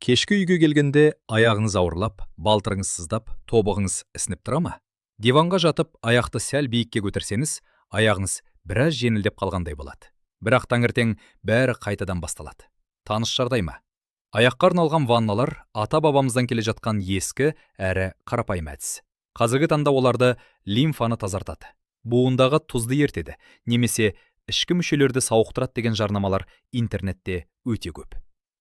Кешкі үйге келгенде аяғыңыз ауырлап, балтырыңыз сыздап, тобығыңыз ісініп тұра ма? Диванға жатып, аяқты сәл биікке көтерсеңіз, аяғыңыз біраз жеңілдеп қалғандай болады. Бірақ таңертең бәрі қайтадан басталады. Таныс жағдай ма? Аяққа арналған ванналар ата-бабамыздан келе жатқан ескі әрі қарапайым әдіс. Қазіргі таңда оларды лимфаны тазартады, буындағы тұзды ертеді, немесе ішкі мүшелерді сауықтырады деген жарнамалар интернетте өте көп.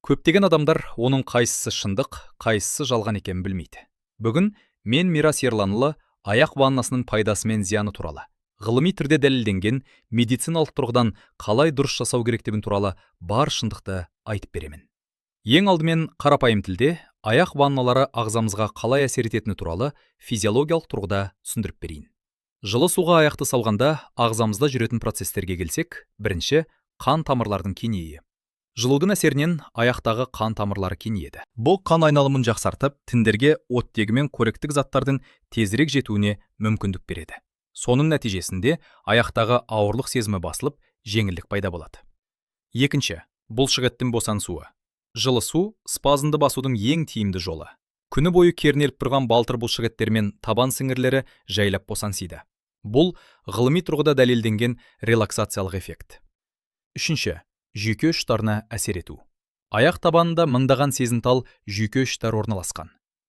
Көптеген адамдар оның қайсысы шындық, қайсысы жалған екенін білмейді. Бүгін мен Мирас Ерланұлы аяқ ваннасының пайдасы мен зияны туралы, ғылыми түрде дәлелденген медициналық тұрғыдан қалай дұрыс жасау керектігі туралы бар шындықты айтып беремін. Ең алдымен қарапайым тілде аяқ ванналары ағзамызға қалай әсер ететіні туралы физиологиялық тұрғыда түсіндіріп берейін. Жылы суға аяқты салғанда ағзамызда жүретін процестерге келсек, бірінші қан тамырлардың кеңеюі. Жылудың әсерінен аяқтағы қан тамырлары кеңейеді. Бұл қан айналымын жақсартып, тіндерге оттегі мен қоректік заттардың тезірек жетуіне мүмкіндік береді. Соның нәтижесінде аяқтағы ауырлық сезімі басылып, жеңілдік пайда болады. Екінші, бұлшықеттің босаңсуы. Жылы су спазмды басудың ең тиімді жолы. Күні бойы кернеліп тұрған балтыр бұлшықеттер мен табан сіңірлері жайлап босаңсиды. Бұл ғылыми тұрғыда дәлелденген релаксациялық эффект. Үшінші, жүйке ұштарына әсер ету. Аяқ табанында мыңдаған сезімтал жүйке ұштар орналасқан.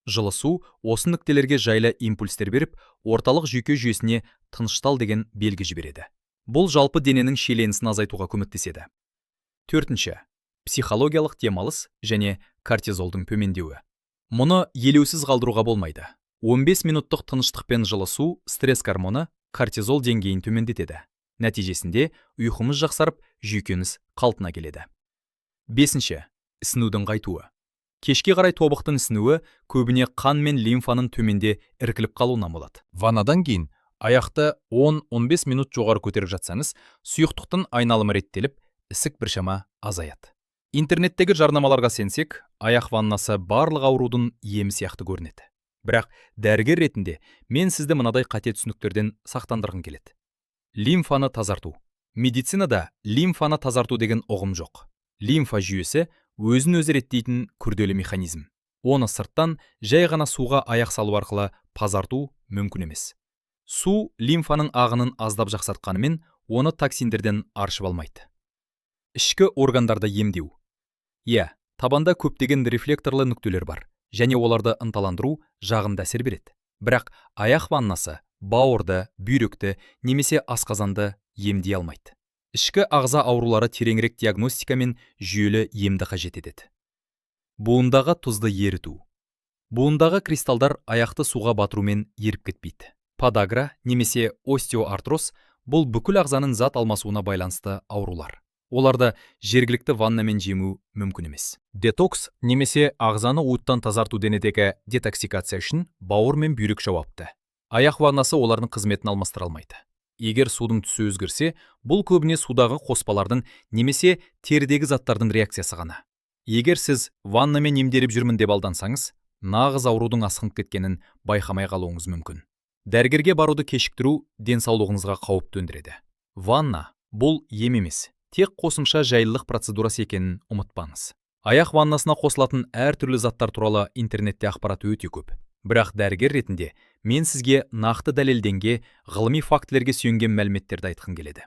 Жылы су осы нүктелерге жайлы импульстер беріп, орталық жүйке жүйесіне тыныштал деген белгі жібереді. Бұл жалпы дененің шиеленісін азайтуға көмектеседі. Төртінші, психологиялық демалыс және кортизолдың төмендеуі. Мұны елеусіз қалдыруға болмайды. 15 минуттық тыныштықпен жылы су стресс гормоны кортизол деңгейін төмендетеді. Нәтижесінде ұйқымыз жақсарып, жүйкеміз қалпына келеді. Бесінші, ісінудің қайтуы. Кешке қарай тобықтың ісінуі көбіне қан мен лимфаның төменде іркіліп қалуынан болады. Ваннадан кейін аяқты 10-15 минут жоғары көтеріп жатсаңыз, сұйықтықтың айналымы реттеліп, ісік біршама азаяды. Интернеттегі жарнамаларға сенсек, аяқ ваннасы барлық аурудың емі сияқты көрінеді. Бірақ дәрігер ретінде мен сізді мынадай қате түсініктерден сақтандырғым келеді. Лимфаны тазарту. Медицинада лимфаны тазарту деген ұғым жоқ. Лимфа жүйесі өзін-өзі реттейтін күрделі механизм. Оны сырттан жай ғана суға аяқ салу арқылы тазарту мүмкін емес. Су лимфаның ағынын аздап жақсартқанымен, оны токсиндерден аршып алмайды. Ішкі органдарды емдеу. Табанда көптеген рефлекторлы нүктелер бар, және оларды ынталандыру жағымды әсер береді. Бірақ аяқ ваннасы бауырды, бүйректі немесе асқазанды емдей алмайды. Ішкі ағза аурулары тереңірек диагностика мен жүйелі емді қажет етеді. Буындағы тұзды еріту. Буындағы кристалдар аяқты суға батырумен еріп кетпейді. Подагра немесе остеоартроз бұл бүкіл ағзаның зат алмасуына байланысты аурулар. Оларды жергілікті ваннамен жему мүмкін емес. Детокс немесе ағзаны уыттан тазарту денедегі детоксикация үшін бауыр мен бүйрек жауапты. Аяқ ваннасы олардың қызметін алмастыра алмайды. Егер судың түсі өзгерсе, бұл көбіне судағы қоспалардың немесе терідегі заттардың реакциясы ғана. Егер сіз ваннамен емделіп жүрмін деп алдансаңыз, нағыз аурудың асқынып кеткенін байқамай қалуыңыз мүмкін. Дәрігерге баруды кешіктіру денсаулығыңызға қауіп төндіреді. Ванна бұл ем емес, тек қосымша жайлылық процедурасы екенін ұмытпаңыз. Аяқ ваннасына қосылатын әртүрлі заттар туралы интернетте ақпарат өте көп. Бірақ дәрігер ретінде мен сізге нақты дәлелденген ғылыми фактілерге сүйенген мәліметтерді айтқым келеді.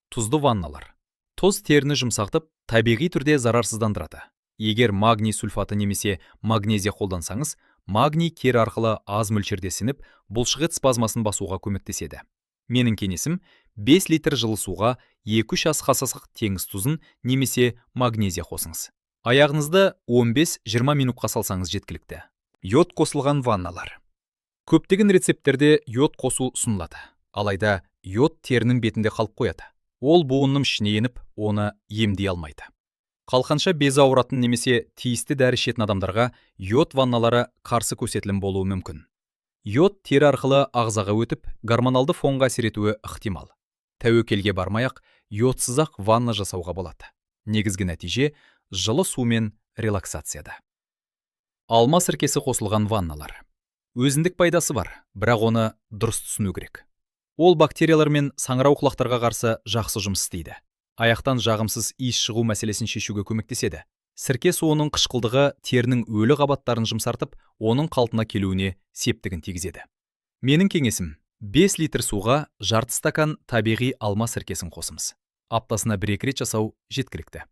Тұзды ванналар. Тұз теріні жұмсартып, табиғи түрде зарарсыздандырады. Егер магний сульфаты немесе магнезия қолдансаңыз, магний тері арқылы аз мөлшерде сіңіп, бұлшықет спазмасын басуға көмектеседі. Менің кеңесім 5 литр жылы суға 2-3 ас қасық теңіз тұзын немесе магнезия қосыңыз. Аяғыңызды 15-20 минутқа салсаңыз жеткілікті. Йод қосылған ванналар. Көптеген рецепттерде йод қосу ұсынылады. Алайда йод терінің бетінде қалып қояды. Ол буынның ішіне еніп, оны емдей алмайды. Қалқанша безі ауыратын немесе тиісті дәрі ішетін адамдарға йод ванналары қарсы көрсетілім болуы мүмкін. Йод тері арқылы ағзаға өтіп, гормоналды фонға әсер етуі ықтимал. Тәуекелге бармай-ақ йодсыз-ақ ванна жасауға болады. Негізгі нәтиже жылы су мен релаксацияда. Алма сіркесі қосылған ванналар. Өзіндік пайдасы бар, бірақ оны дұрыс түсіну керек. Ол бактериялар мен саңырауқұлақтарға қарсы жақсы жұмыс істейді. Аяқтан жағымсыз иіс шығу мәселесін шешуге көмектеседі. Сірке суының қышқылдығы терінің өлі қабаттарын жұмсартып, оның қалпына келуіне септігін тигізеді. Менің кеңесім, 5 литр суға жарты стакан табиғи алма сіркесін қосыңыз. Аптасына 1-2 рет жасау жеткілікті.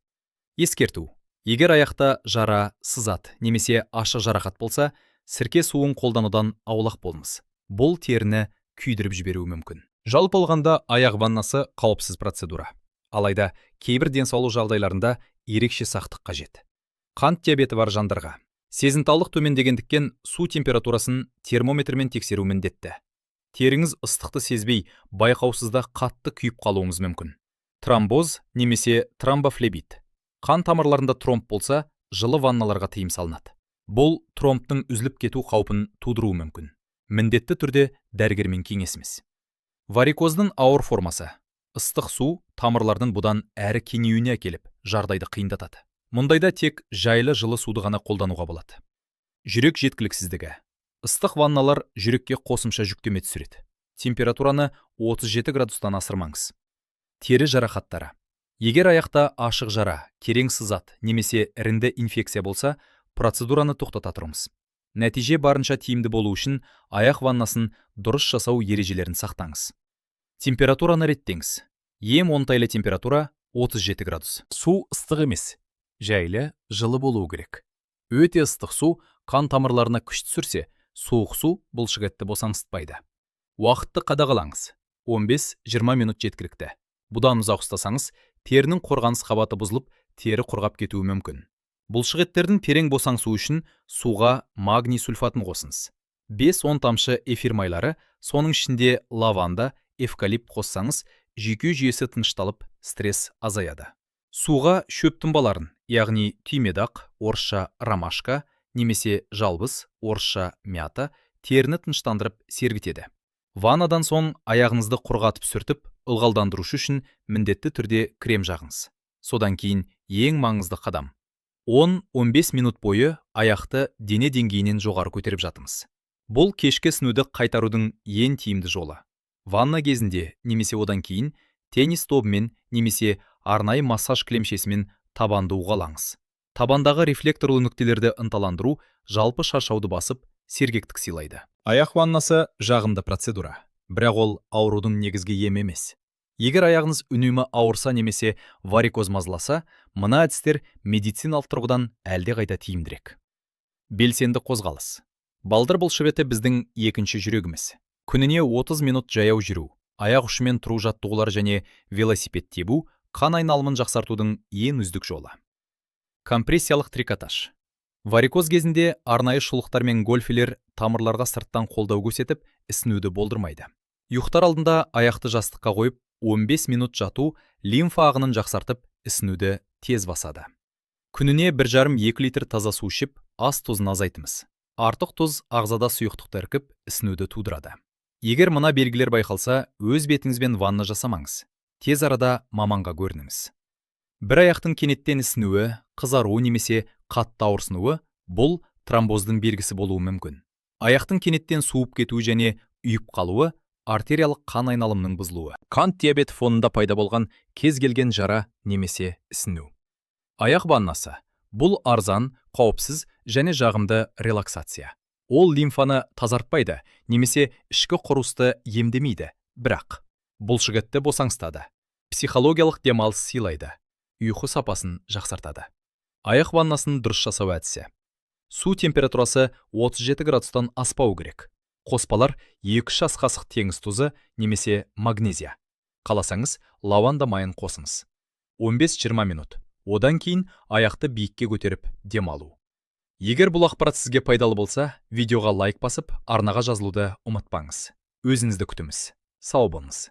Ескерту: егер аяқта жара, сызат немесе ашық жарақат болса, сірке суын қолданудан аулақ болыңыз. Бұл теріні күйдіріп жіберуі мүмкін. Жалпы алғанда аяқ ваннасы қауіпсіз процедура. Алайда кейбір денсаулық жағдайларында ерекше сақтық қажет. Қант диабеті бар жандарға сезімталдық төмендегендіктен су температурасын термометрмен тексеру міндетті. Теріңіз ыстықты сезбей, байқаусызда қатты күйіп қалуыңыз мүмкін. Тромбоз немесе тромбофлебит. Қан тамырларында тромб болса, жылы ванналарға тыйым салынады. Бұл тромбтың үзіліп кету қаупін тудыруы мүмкін. Міндетті түрде дәрігермен кеңесіңіз. Варикоздың ауыр формасы. Ыстық су тамырлардың бұдан әрі кеңеюіне әкеліп, жағдайды қиындатады. Мұндайда тек жайлы жылы суды ғана қолдануға болады. Жүрек жеткіліксіздігі. Ыстық ванналар жүрекке қосымша жүктеме түсіреді. Температураны 37 градустан асырмаңыз. Тері жарақаттары. Егер аяқта ашық жара, керең сызат немесе іріңді инфекция болса, процедураны тоқтата тұрыңыз. Нәтиже барынша тиімді болу үшін аяқ ваннасын дұрыс жасау ережелерін сақтаңыз. Температураны реттеңіз. Ең оңтайлы температура 37 градус. Су ыстық емес, жайлы, жылы болуы керек. Өте ыстық су қан тамырларына күш түсірсе, суық су бұлшықетті босаңсытпайды. Уақытты қадағалаңыз. 15-20 минут жеткілікті. Бұдан ұзақ ұстасаңыз, терінің қорғаныс қабаты бұзылып, тері құрғап кетуі мүмкін. Бұлшықеттердің терең босаңсуы үшін суға магний сульфатын қосыңыз. 5-10 тамшы эфир майлары, соның ішінде лаванда, эвкалипт қоссаңыз, жүйке жүйесі тынышталып, стресс азаяды. Суға шөп тұнбаларын, яғни түймедақ, орысша ромашка, немесе жалбыз, орысша мята, теріні тыныштандырып сергітеді. Ваннадан соң аяғыңызды құрғатып сүртіп, ылғалдандырушы үшін міндетті түрде крем жағыңыз. Содан кейін ең маңызды қадам. 10-15 минут бойы аяқты дене деңгейінен жоғары көтеріп жатыңыз. Бұл кешкі ісінуді қайтарудың ең тиімді жолы. Ванна кезінде немесе одан кейін теннис тобымен немесе арнайы массаж кілемшесімен табанды уғалаңыз. Табандағы рефлекторлы нүктелерді ынталандыру жалпы шаршауды басып, сергектік сыйлайды. Аяқ ваннасы жағымды процедура, бірақ ол аурудың негізгі ем емес. Егер аяғыңыз үнемі ауырса немесе варикоз мазаласа, мына әдістер медициналық тұрғыдан әлдеқайда тиімдірек. Белсенді қозғалыс. Балдыр бұлшықеті біздің екінші жүрегіміз. Күніне 30 минут жаяу жүру, аяқ ұшымен тұру жаттығулар және велосипед тебу қан айналымын жақсартудың ең үздік жолы. Компрессиялық трикотаж. Варикоз кезінде арнайы шұлықтар мен гольфилер тамырларға сырттан қолдау көрсетіп, ісінуді болдырмайды. Ұйықтар алдында аяқты жастыққа қойып, 15 минут жату лимфа ағынын жақсартып, ісінуді тез басады. Күніне 1,5-2 литр таза су ішіп, ас тұзын азайтыңыз. Артық тұз ағзада сұйықтықты іркіп, ісінуді тудырады. Егер мына белгілер байқалса, өз бетіңізбен ванна жасамаңыз. Тез арада маманға көрініңіз. Бір аяқтың кенеттен ісінуі, қызаруы немесе қатты ауырсынуы бұл тромбоздың белгісі болуы мүмкін. Аяқтың кенеттен суып кетуі және үйіп қалуы артериялық қан айналымының бұзылуы. Қант диабеті фонында пайда болған кез келген жара немесе ісіну. Аяқ ваннасы бұл арзан, қауіпсіз және жағымды релаксация. Ол лимфаны тазартпайды немесе ішкі құрылысты емдемейді, бірақ бұлшықетті босаңсытады. Психологиялық демалыс сыйлайды. Ұйқы сапасын жақсартады. Аяқ ваннасын дұрыс жасау әдісі. Су температурасы 37 градустан аспау керек. Қоспалар 2 ас қасық теңіз тұзы немесе магнезия. Қаласаңыз, лаванда майын қосыңыз. 15-20 минут. Одан кейін аяқты биікке көтеріп демалу. Егер бұл ақпарат сізге пайдалы болса, видеоға лайк басып, арнаға жазылуды ұмытпаңыз. Өзіңізді күтіңіз. Сау болыңыз.